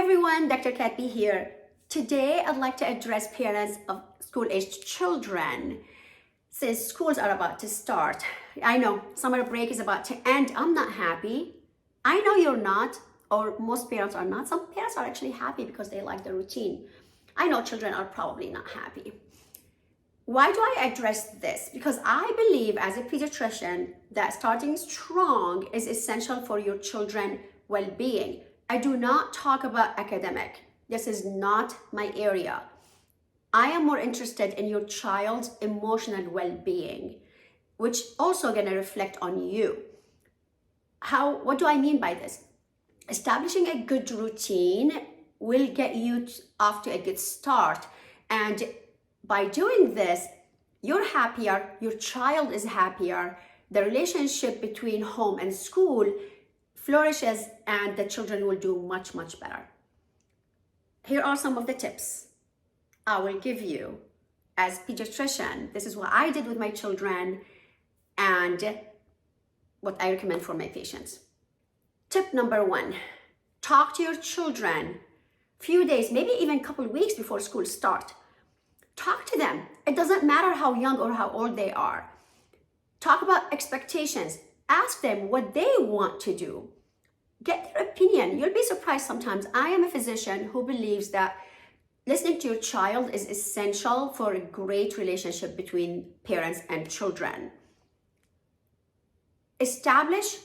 everyone, Dr. Kathy here. Today, I'd like to address parents of school-aged children. Since schools are about to start, I know summer break is about to end. I'm not happy. I know you're not, or most parents are not. Some parents are actually happy because they like the routine. I know children are probably not happy. Why do I address this? Because I believe as a pediatrician that starting strong is essential for your children's well-being. I do not talk about academic. This is not my area. I am more interested in your child's emotional well-being, which also gonna reflect on you. What do I mean by this? Establishing a good routine will get you off to a good start. And by doing this, you're happier, your child is happier, the relationship between home and school flourishes, and the children will do much, much better. Here are some of the tips I will give you as pediatrician. This is what I did with my children and what I recommend for my patients. Tip number 1, talk to your children few days, maybe even a couple weeks before school start. Talk to them. It doesn't matter how young or how old they are. Talk about expectations. Ask them what they want to do. Get their opinion. You'll be surprised sometimes. I am a physician who believes that listening to your child is essential for a great relationship between parents and children. Establish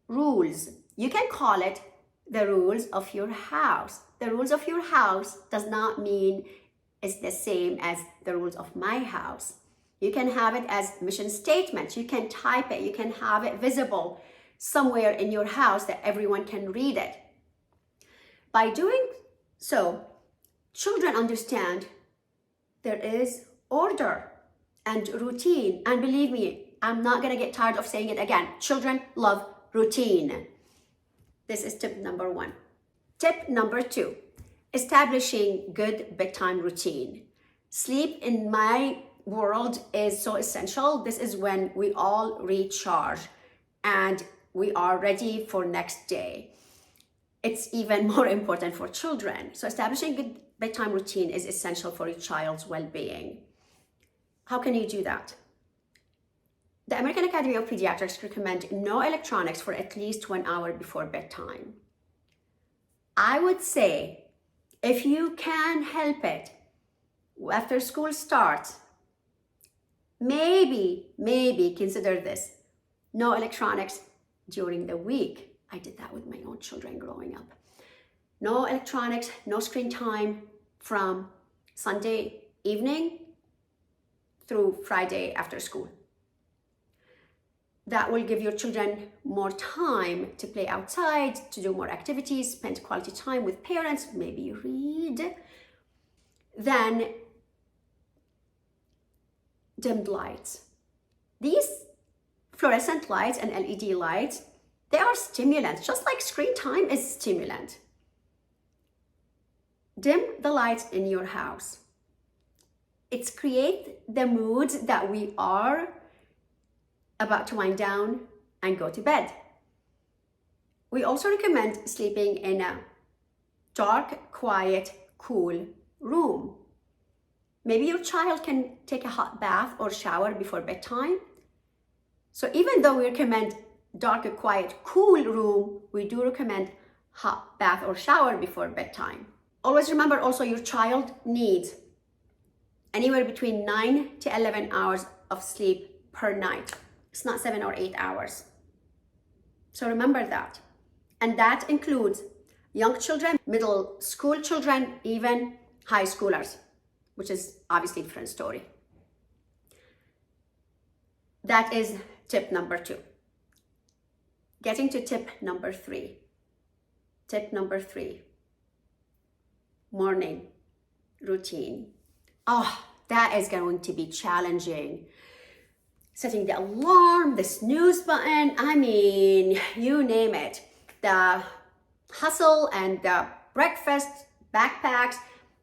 rules. You can call it the rules of your house. The rules of your house does not mean it's the same as the rules of my house. You can have it as mission statements. You can type it. You can have it visible somewhere in your house that everyone can read it. By doing so, children understand there is order and routine. And believe me, I'm not gonna get tired of saying it again. Children love routine. This is tip number 1. Tip number 2, establishing good bedtime routine. Sleep in my world is so essential. This is when we all recharge and we are ready for next day. It's even more important for children. So establishing good bedtime routine is essential for your child's well-being. How can you do that? The American Academy of Pediatrics recommend no electronics for at least 1 hour before bedtime. I would say if you can help it, after school starts, maybe consider this. No electronics during the week. I did that with my own children growing up. No electronics, no screen time from Sunday evening through Friday after school. That will give your children more time to play outside, to do more activities, spend quality time with parents, maybe read. Then dimmed lights. These fluorescent lights and LED lights, they are stimulants, just like screen time is stimulant. Dim the lights in your house. It's create the mood that we are about to wind down and go to bed. We also recommend sleeping in a dark, quiet, cool room. Maybe your child can take a hot bath or shower before bedtime. So even though we recommend dark, quiet, cool room, we do recommend hot bath or shower before bedtime. Always remember also your child needs anywhere between 9 to 11 hours of sleep per night. It's not 7 or 8 hours. So remember that. And that includes young children, middle school children, even high schoolers, which is obviously a different story. That is tip number 2. Getting to tip number 3. Tip number 3, morning routine. Oh, that is going to be challenging. Setting the alarm, the snooze button, I mean, you name it. The hustle and the breakfast, backpacks.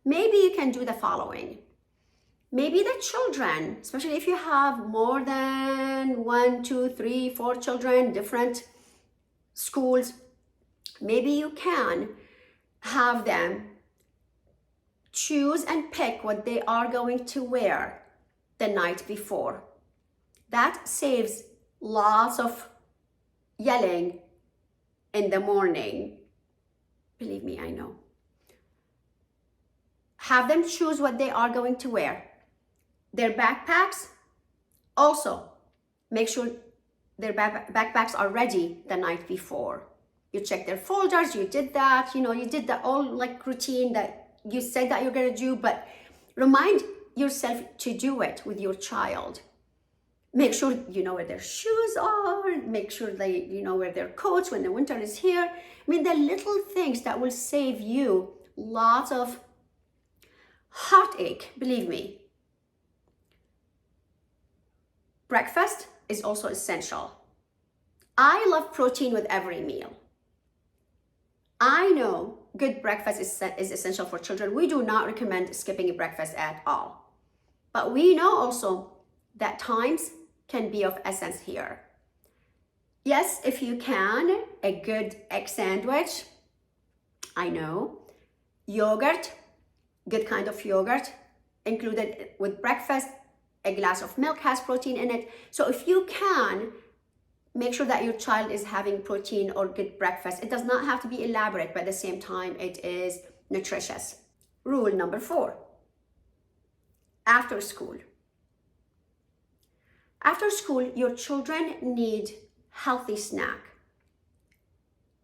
Maybe you can do the following. Maybe the children, especially if you have more than 1, 2, 3, 4 children, different schools, maybe you can have them choose and pick what they are going to wear the night before. That saves lots of yelling in the morning. Believe me, I know. Have them choose what they are going to wear. Their backpacks, also make sure their backpacks are ready the night before. You check their folders, you did that, you did the all like routine that you said that you're gonna do, but remind yourself to do it with your child. Make sure you know where their shoes are, make sure they where their coats when the winter is here. I mean, the little things that will save you lots of heartache, believe me. Breakfast is also essential. I love protein with every meal. I know good breakfast is essential for children. We do not recommend skipping a breakfast at all. But we know also that times can be of essence here. Yes, if you can, a good egg sandwich, I know. Yogurt, good kind of yogurt, included with breakfast. A glass of milk has protein in it. So if you can, make sure that your child is having protein or good breakfast. It does not have to be elaborate, but at the same time, it is nutritious. Rule number 4, after school. After school, your children need healthy snack.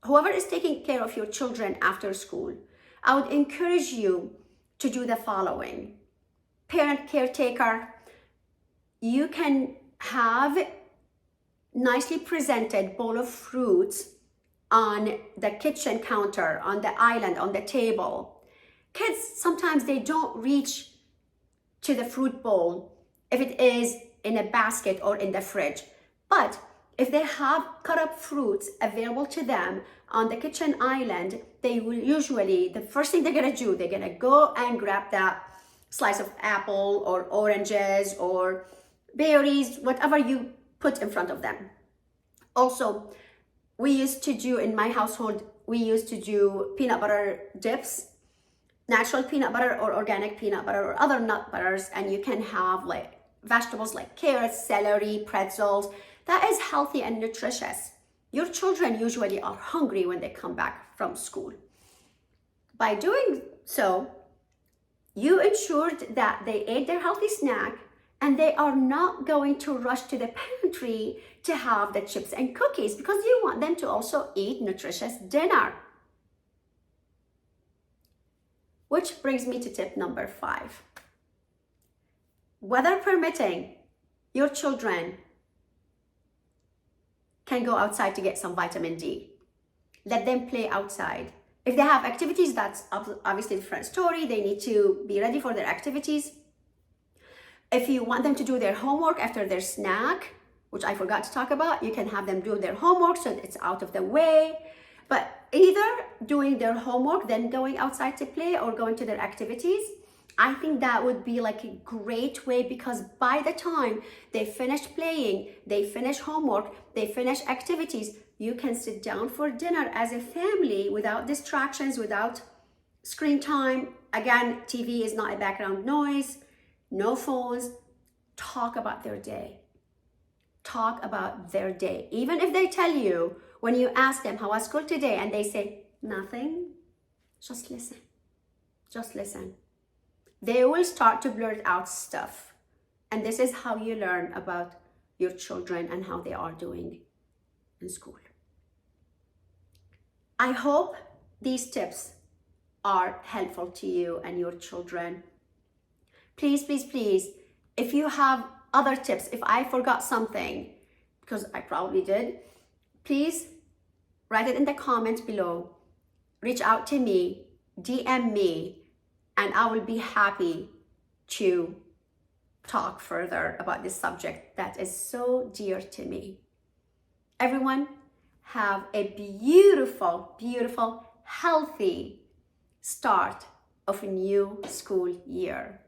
Whoever is taking care of your children after school, I would encourage you to do the following. Parent caretaker, you can have nicely presented bowl of fruits on the kitchen counter, on the island, on the table. Kids, sometimes they don't reach to the fruit bowl if it is in a basket or in the fridge. But if they have cut up fruits available to them on the kitchen island, they will usually, the first thing they're gonna do, they're gonna go and grab that slice of apple or oranges or berries, whatever you put in front of them. Also, we used to do, in my household, we used to do peanut butter dips, natural peanut butter or organic peanut butter or other nut butters, and you can have like vegetables like carrots, celery, pretzels. That is healthy and nutritious. Your children usually are hungry when they come back from school. By doing so, you ensured that they ate their healthy snack and they are not going to rush to the pantry to have the chips and cookies because you want them to also eat nutritious dinner. Which brings me to tip number 5. Weather permitting, your children can go outside to get some vitamin D. Let them play outside. If they have activities, that's obviously a different story. They need to be ready for their activities. If you want them to do their homework after their snack, which I forgot to talk about, you can have them do their homework so that it's out of the way. But either doing their homework, then going outside to play, or going to their activities, I think that would be like a great way, because by the time they finish playing, they finish homework, they finish activities, you can sit down for dinner as a family without distractions, without screen time. Again, TV is not a background noise, no phones. Talk about their day. Talk about their day. Even if they tell you, when you ask them, how was school today? And they say, nothing, just listen. Just listen. They will start to blurt out stuff. And this is how you learn about your children and how they are doing in school. I hope these tips are helpful to you and your children. Please, please, please, if you have other tips, if I forgot something, because I probably did, please write it in the comments below. Reach out to me, DM me, and I will be happy to talk further about this subject that is so dear to me. Everyone, have a beautiful, beautiful, healthy start of a new school year.